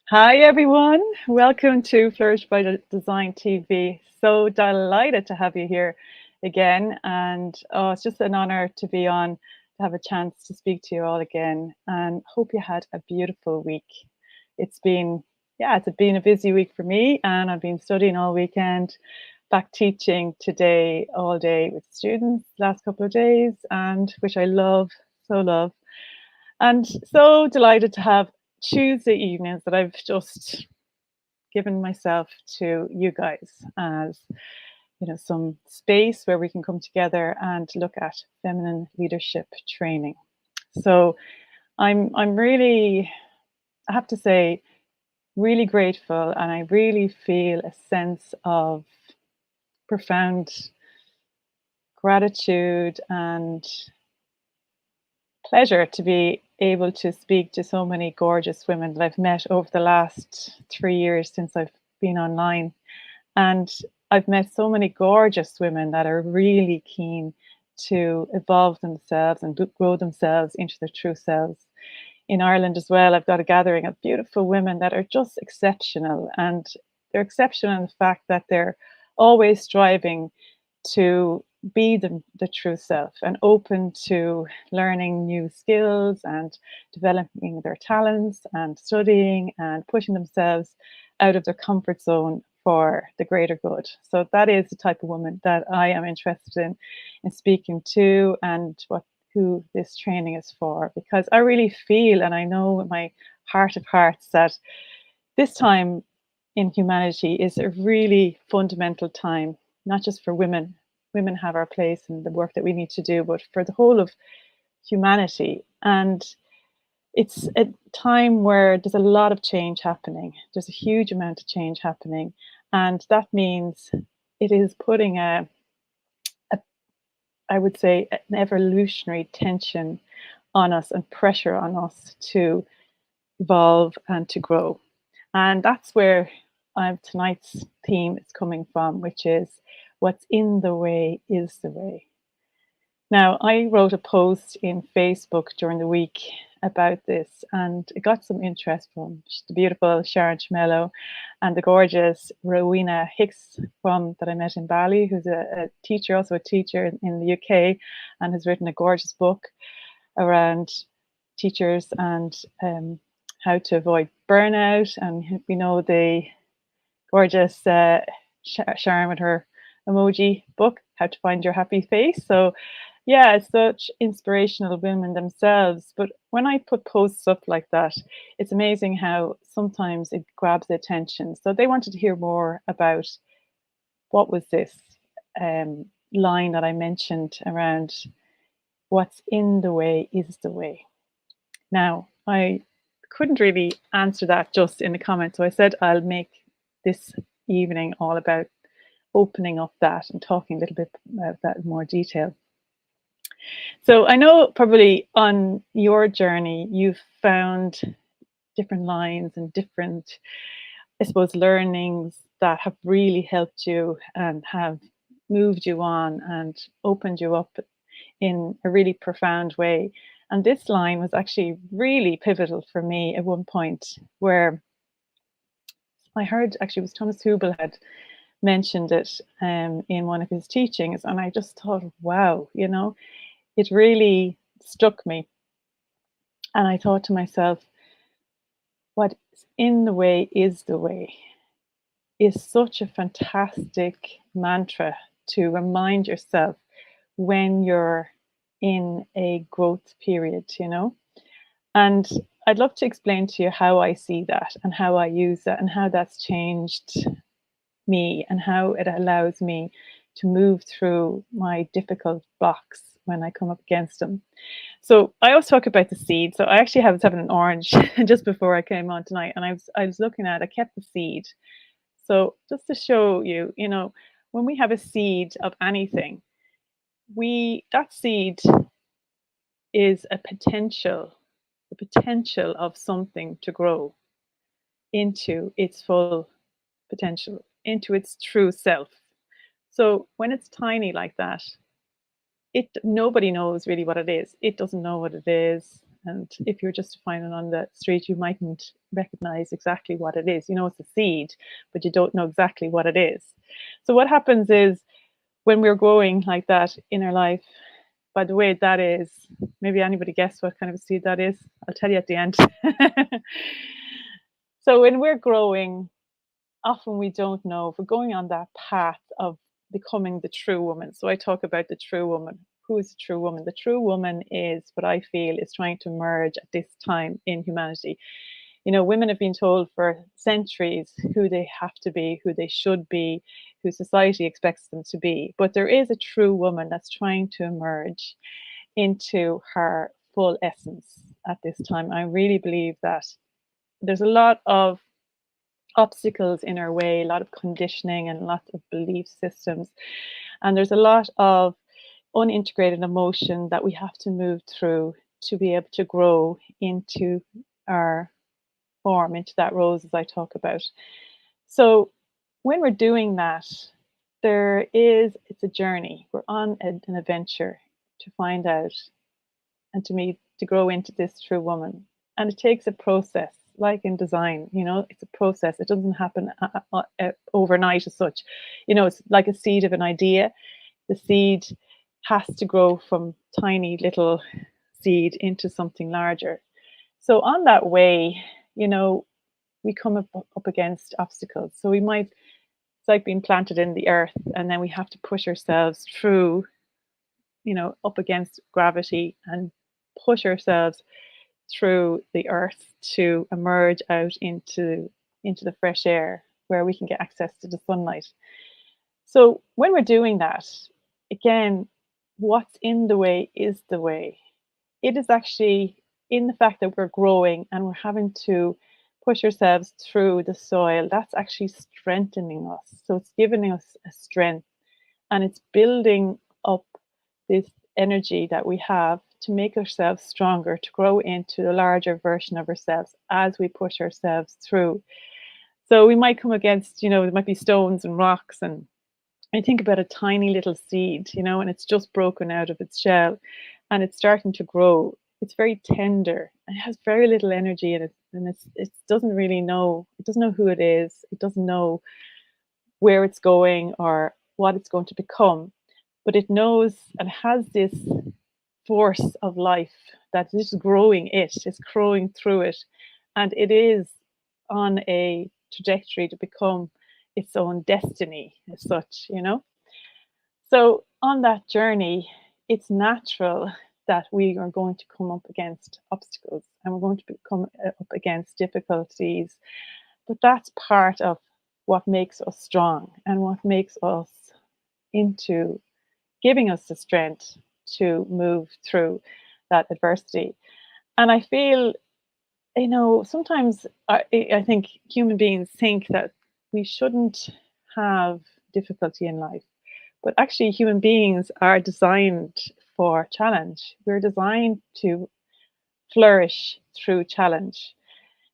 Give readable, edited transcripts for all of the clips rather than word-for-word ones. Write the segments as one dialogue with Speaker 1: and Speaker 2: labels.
Speaker 1: Hi everyone, welcome to Flourish by Design TV. So delighted to have you here again, and it's just an honor to be on, to have a chance to speak to you all again, and hope you had a beautiful week. It's been a busy week for me, and I've been studying all weekend, back teaching today all day with students last couple of days, and which I love, so love. And so delighted to have Tuesday evenings that I've just given myself to you guys as some space where we can come together and look at feminine leadership training. So I'm really, I have to say, really grateful, and I really feel a sense of profound gratitude and pleasure to be able to speak to so many gorgeous women that I've met over the last 3 years since I've been online. And I've met so many gorgeous women that are really keen to evolve themselves and grow themselves into their true selves. In Ireland as well, I've got a gathering of beautiful women that are just exceptional. And they're exceptional in the fact that they're always striving to be the true self and open to learning new skills and developing their talents and studying and pushing themselves out of their comfort zone for the greater good. So that is the type of woman that I am interested in speaking to, and who this training is for, because I really feel, and I know in my heart of hearts, that this time in humanity is a really fundamental time, not just for women. Women have our place in the work that we need to do, but for the whole of humanity. And it's a time where there's a lot of change happening. There's a huge amount of change happening. And that means it is putting I would say, an evolutionary tension on us and pressure on us to evolve and to grow. And that's where tonight's theme is coming from, which is what's in the way is the way. Now, I wrote a post in Facebook during the week about this, and it got some interest from the beautiful Sharon Chimello and the gorgeous Rowena Hicks that I met in Bali, who's a teacher, also a teacher in the UK, and has written a gorgeous book around teachers and how to avoid burnout. And we know the gorgeous Sharon with her emoji book, How to Find Your Happy Face. So yeah, it's such inspirational women themselves. But when I put posts up like that, it's amazing how sometimes it grabs the attention. So they wanted to hear more about what was this line that I mentioned around what's in the way is the way. Now, I couldn't really answer that just in the comments. So I said I'll make this evening all about opening up that and talking a little bit about that in more detail. So I know probably on your journey, you've found different lines and different, I suppose, learnings that have really helped you and have moved you on and opened you up in a really profound way. And this line was actually really pivotal for me at one point, where I heard, actually it was Thomas Hubel had mentioned it in one of his teachings, and I just thought, wow, it really struck me. And I thought to myself, what's in the way is the way is such a fantastic mantra to remind yourself when you're in a growth period, And I'd love to explain to you how I see that and how I use that and how that's changed me and how it allows me to move through my difficult blocks when I come up against them. So I always talk about the seed. So I actually was having an orange just before I came on tonight, and I was looking at, I kept the seed. So just to show you, when we have a seed of anything, that seed is the potential of something to grow. into its full potential, into its true self. So when it's tiny like that, it nobody knows really what it is. It doesn't know what it is. And if you're just to find it on the street, you mightn't recognize exactly what it is. You know it's a seed, but you don't know exactly what it is. So what happens is when we're growing like that in our life, by the way, that is, maybe anybody guess what kind of a seed that is? I'll tell you at the end. So when we're growing, often we don't know if we're going on that path of becoming the true woman. So I talk about the true woman. Who is the true woman? The true woman is what I feel is trying to emerge at this time in humanity. You know, women have been told for centuries who they have to be, who they should be, who society expects them to be. But there is a true woman that's trying to emerge into her full essence at this time. I really believe that there's a lot of obstacles in our way, a lot of conditioning and lots of belief systems. And there's a lot of unintegrated emotion that we have to move through to be able to grow into our form, into that rose as I talk about. So when we're doing that, it's a journey. We're on an adventure to find out and to meet, to grow into this true woman. And it takes a process, like in design, you know, it's a process. It doesn't happen overnight as such. You know, it's like a seed of an idea. The seed has to grow from tiny little seed into something larger. So on that way, you know, we come up against obstacles. So we might, it's like being planted in the earth, and then we have to push ourselves through, you know, up against gravity and push ourselves through the earth to emerge out into the fresh air where we can get access to the sunlight. So when we're doing that, again, what's in the way is the way. It is actually in the fact that we're growing and we're having to push ourselves through the soil. That's actually strengthening us. So it's giving us a strength, and it's building up this energy that we have to make ourselves stronger, to grow into a larger version of ourselves as we push ourselves through. So we might come against, you know, there might be stones and rocks, and I think about a tiny little seed, you know, and it's just broken out of its shell and it's starting to grow. It's very tender and it has very little energy in it, and it doesn't really know, it doesn't know who it is, it doesn't know where it's going or what it's going to become, but it knows and has this force of life that is growing it, is growing through it, and it is on a trajectory to become its own destiny as such, you know. So on that journey, it's natural that we are going to come up against obstacles and we're going to come up against difficulties, but that's part of what makes us strong and what makes us into giving us the strength to move through that adversity. And I feel, you know, sometimes I think human beings think that we shouldn't have difficulty in life. But actually, human beings are designed for challenge. We're designed to flourish through challenge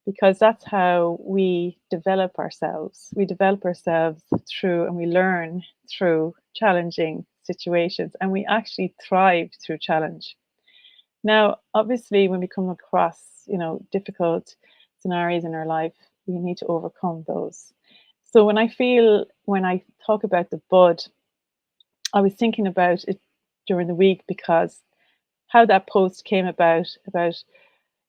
Speaker 1: because that's how we develop ourselves. We develop ourselves through and we learn through challenging situations, and we actually thrive through challenge. Now, obviously, when we come across, you know, difficult scenarios in our life, we need to overcome those. So when I talk about the bud, I was thinking about it during the week because how that post came about,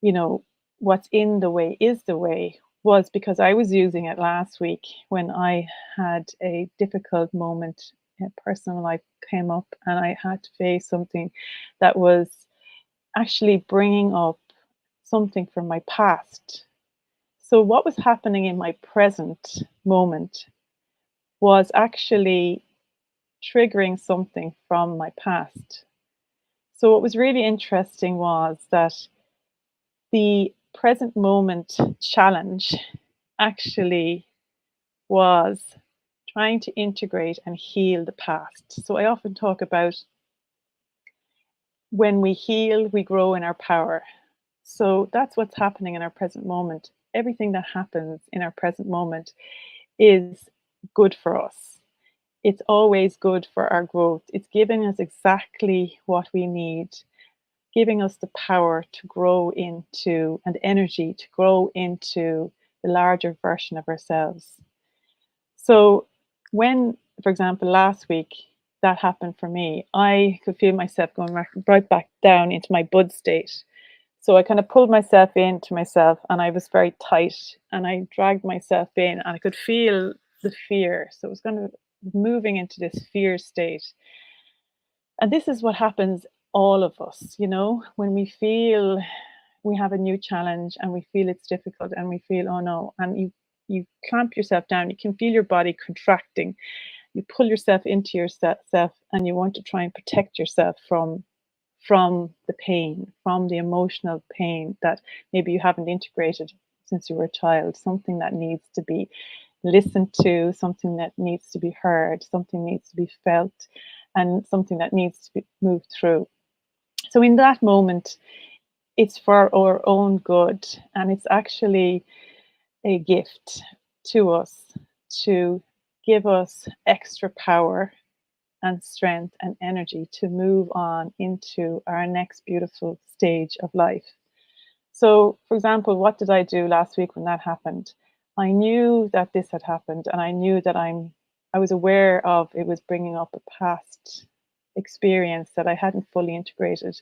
Speaker 1: you know, what's in the way is the way, was because I was using it last week when I had a difficult moment in personal life came up and I had to face something that was actually bringing up something from my past. So what was happening in my present moment was actually triggering something from my past. So what was really interesting was that the present moment challenge actually was trying to integrate and heal the past. So I often talk about when we heal, we grow in our power. So that's what's happening in our present moment. everything that happens in our present moment is good for us. It's always good for our growth. It's giving us exactly what we need, giving us the power to grow into, and energy to grow into the larger version of ourselves. So, when, for example, last week that happened for me, I could feel myself going right back down into my bud state. So I kind of pulled myself into myself and I was very tight and I dragged myself in and I could feel the fear. So it was kind of moving into this fear state. And this is what happens all of us, when we feel we have a new challenge and we feel it's difficult and we feel, oh no, and you clamp yourself down, you can feel your body contracting. You pull yourself into yourself and you want to try and protect yourself from the pain, from the emotional pain that maybe you haven't integrated since you were a child, something that needs to be listened to, something that needs to be heard, something needs to be felt, and something that needs to be moved through. So in that moment, it's for our own good, and it's actually a gift to us to give us extra power and strength and energy to move on into our next beautiful stage of life. So, for example, what did I do last week when that happened? I knew that this had happened, and I knew that I was aware of it was bringing up a past experience that I hadn't fully integrated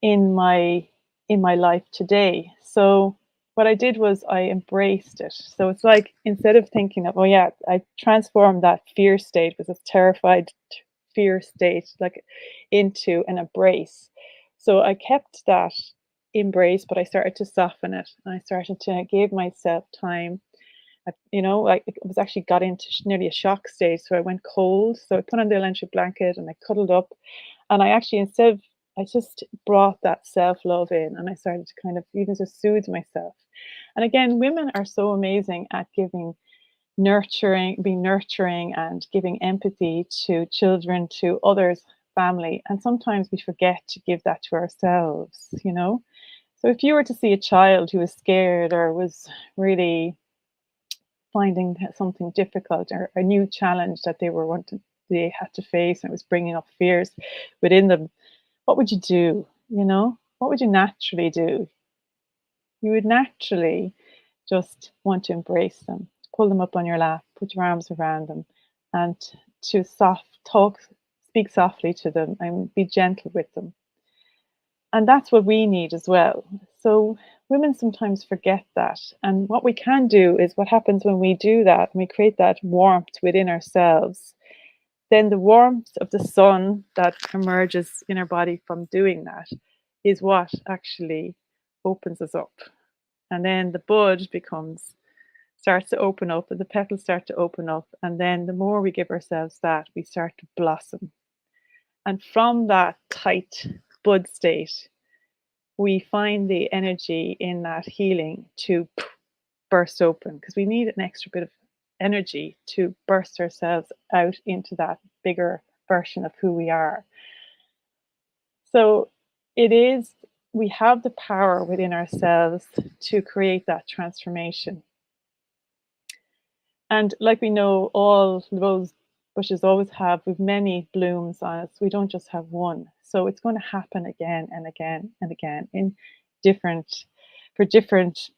Speaker 1: in my life today. So what I did was I embraced it. So it's like, instead of thinking of, oh yeah, I transformed that fear state, was a terrified fear state, like, into an embrace. So I kept that embrace, but I started to soften it. I started to give myself time. Like, it was actually got into nearly a shock stage. So I went cold. So I put on the electric blanket and I cuddled up. And I actually, I just brought that self love in and I started to kind of even just soothe myself. And again, women are so amazing at being nurturing and giving empathy to children, to others, family. And sometimes we forget to give that to ourselves. So if you were to see a child who was scared or was really finding something difficult or a new challenge that they had to face, and it was bringing up fears within them, what would you do? What would you naturally do? You would naturally just want to embrace them, pull them up on your lap, put your arms around them, and to speak softly to them and be gentle with them. And that's what we need as well. So women sometimes forget that. And what we can do is, what happens when we do that, and we create that warmth within ourselves, then the warmth of the sun that emerges in our body from doing that is what actually opens us up. And then the bud starts to open up, and the petals start to open up. And then the more we give ourselves that, we start to blossom. And from that tight bud state, we find the energy in that healing to burst open, because we need an extra bit of energy to burst ourselves out into that bigger version of who we are. So we have the power within ourselves to create that transformation. And like we know, all rose bushes always have with many blooms on it. We don't just have one. So it's going to happen again and again and again for different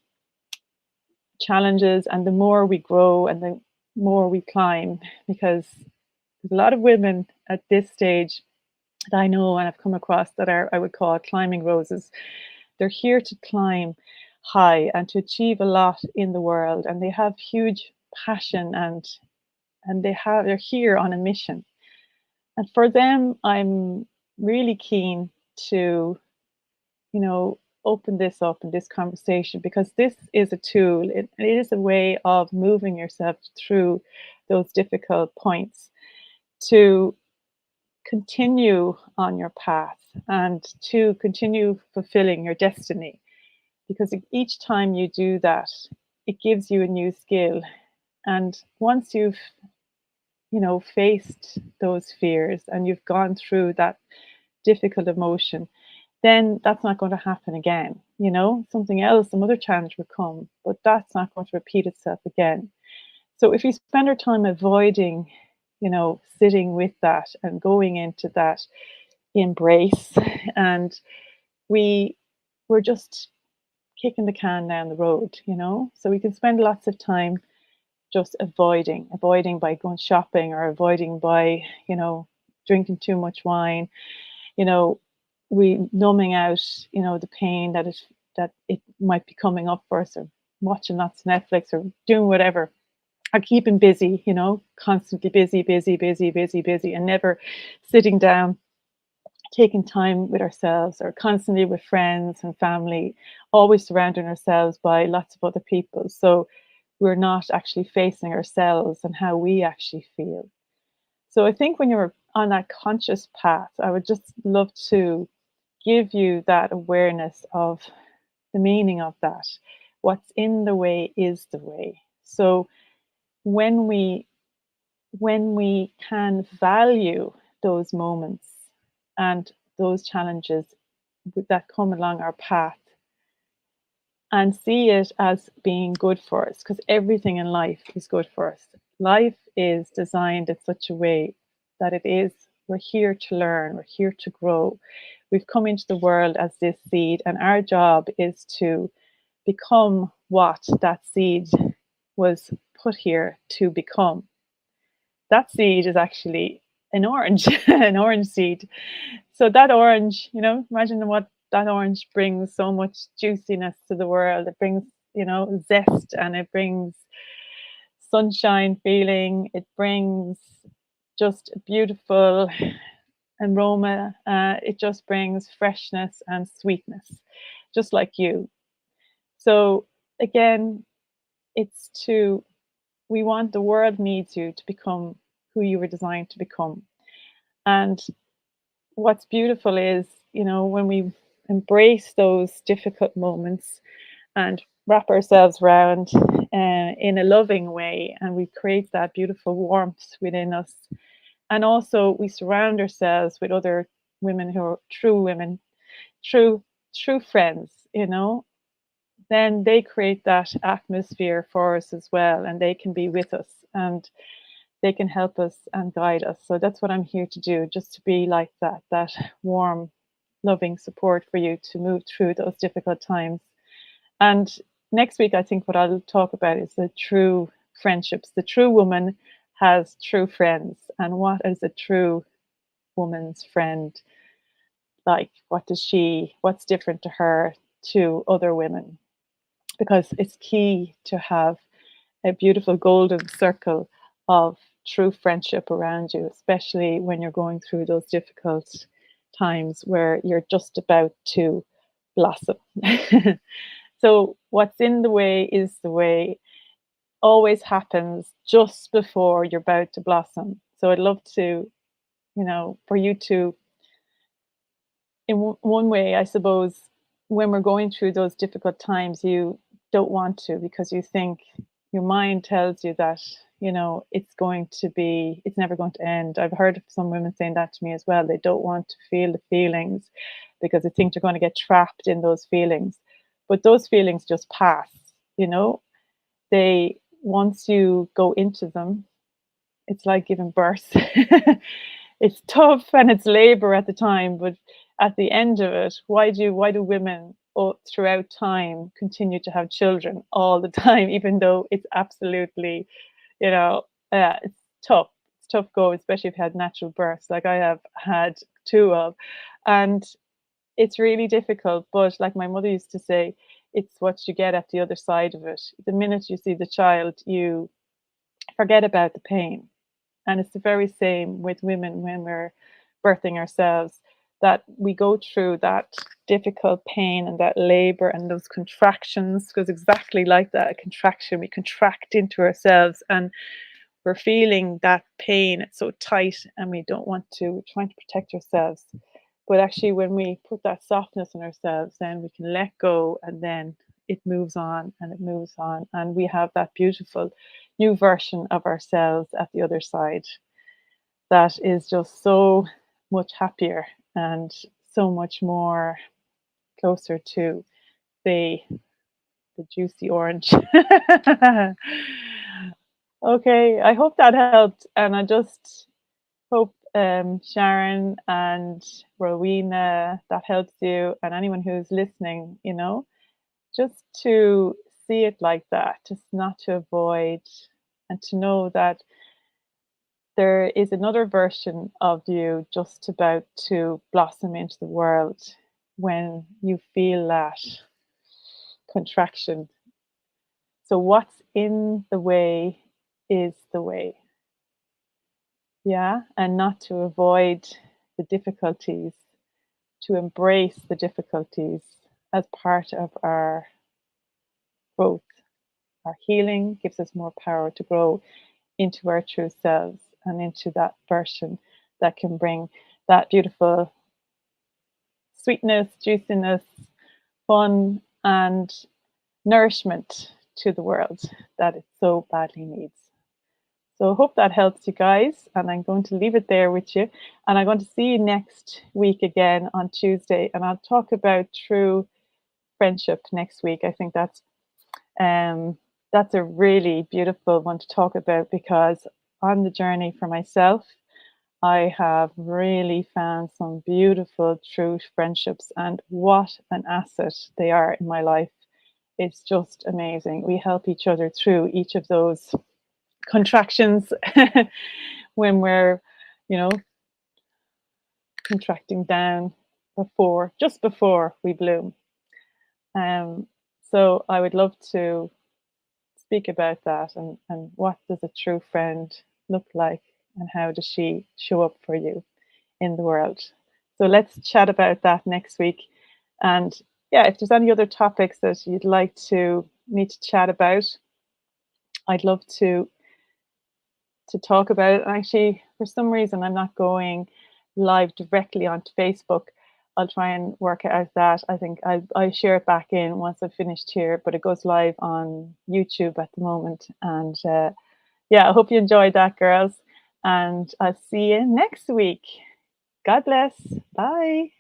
Speaker 1: challenges. And the more we grow and the more we climb, because there's a lot of women at this stage that I know and I've come across that are, I would call, climbing roses. They're here to climb high and to achieve a lot in the world, and they have huge passion, and they're here on a mission. And for them, I'm really keen to, open this up in this conversation, because this is a tool. It is a way of moving yourself through those difficult points to continue on your path and to continue fulfilling your destiny. Because each time you do that, it gives you a new skill. And once you've faced those fears and you've gone through that difficult emotion, then that's not going to happen again. you know, something else, some other challenge would come, but that's not going to repeat itself again. So if we spend our time avoiding, you know, sitting with that and going into that embrace, and we we're just kicking the can down the road, you know. So we can spend lots of time just avoiding by going shopping, or avoiding by, you know, drinking too much wine, you know, we numbing out, you know, the pain that it might be coming up for us, or watching lots of Netflix, or doing whatever, or keeping busy, you know, constantly busy, and never sitting down, taking time with ourselves, or constantly with friends and family, always surrounding ourselves by lots of other people. So we're not actually facing ourselves and how we actually feel. So I think when you're on that conscious path, I would just love to give you that awareness of the meaning of that. What's in the way is the way. So when we can value those moments and those challenges that come along our path, and see it as being good for us, because everything in life is good for us. Life is designed in such a way that we're here to learn, we're here to grow. We've come into the world as this seed, and our job is to become what that seed was put here to become. That seed is actually an orange, an orange seed. So that orange, you know, imagine what that orange brings: so much juiciness to the world. It brings, you know, zest, and it brings sunshine feeling. It brings just a beautiful aroma. It just brings freshness and sweetness, just like you. So again, it's to, we want, the world needs you to become who you were designed to become. And what's beautiful is, you know, when we embrace those difficult moments and wrap ourselves around in a loving way, and we create that beautiful warmth within us. And also we surround ourselves with other women who are true women, true true friends, you know, then they create that atmosphere for us as well, and they can be with us, and they can help us and guide us. So that's what I'm here to do, just to be like that warm, loving support for you to move through those difficult times. And next week, I think what I'll talk about is the true friendships. The true woman has true friends. And what is a true woman's friend like? What's different to her to other women? Because it's key to have a beautiful golden circle of true friendship around you, especially when you're going through those difficult times where you're just about to blossom. So, what's in the way is the way, always happens just before you're about to blossom. So, I'd love to, you know, for you to, in one way, I suppose, when we're going through those difficult times, you don't want to, because you think, your mind tells you that, you know, it's never going to end. I've heard some women saying that to me as well. They don't want to feel the feelings because they think they're going to get trapped in those feelings. But those feelings just pass, you know. They, once you go into them, it's like giving birth. It's tough and it's labor at the time, but at the end of it, why do women throughout time continue to have children all the time, even though it's absolutely, you know, it's tough. It's tough go, especially if you had natural births, like I have had two of, and it's really difficult. But like my mother used to say, it's what you get at the other side of it. The minute you see the child, you forget about the pain. And it's the very same with women when we're birthing ourselves, that we go through that difficult pain and that labor and those contractions, because exactly like that, a contraction, we contract into ourselves and we're feeling that pain. It's so tight and we don't want to, we're trying to protect ourselves. But actually, when we put that softness in ourselves, then we can let go, and then it moves on and it moves on. And we have that beautiful new version of ourselves at the other side that is just so much happier and so much more closer to the juicy orange. Okay, I hope that helped, and I just hope Sharon and Rowena that helps you, and anyone who's listening. Just to see it like that, just not to avoid, and to know that there is another version of you just about to blossom into the world when you feel that contraction. So, what's in the way is the way. Yeah. And not to avoid the difficulties, to embrace the difficulties as part of our growth. Our healing gives us more power to grow into our true selves and into that version that can bring that beautiful sweetness, juiciness, fun, and nourishment to the world that it so badly needs. So I hope that helps you guys. And I'm going to leave it there with you. And I'm going to see you next week again on Tuesday. And I'll talk about true friendship next week. I think that's a really beautiful one to talk about, because on the journey for myself, I have really found some beautiful true friendships, and what an asset they are in my life. It's just amazing. We help each other through each of those contractions when we're, you know, contracting down just before we bloom. So I would love to speak about that, and what does a true friend look like, and how does she show up for you in the world. So let's chat about that next week. And yeah, if there's any other topics that you'd like me to chat about, I'd love to talk about it. And actually, for some reason, I'm not going live directly onto Facebook. I'll try and work out that. I think I share it back in once I've finished here, but it goes live on YouTube at the moment. And yeah, I hope you enjoyed that, girls. And I'll see you next week. God bless. Bye.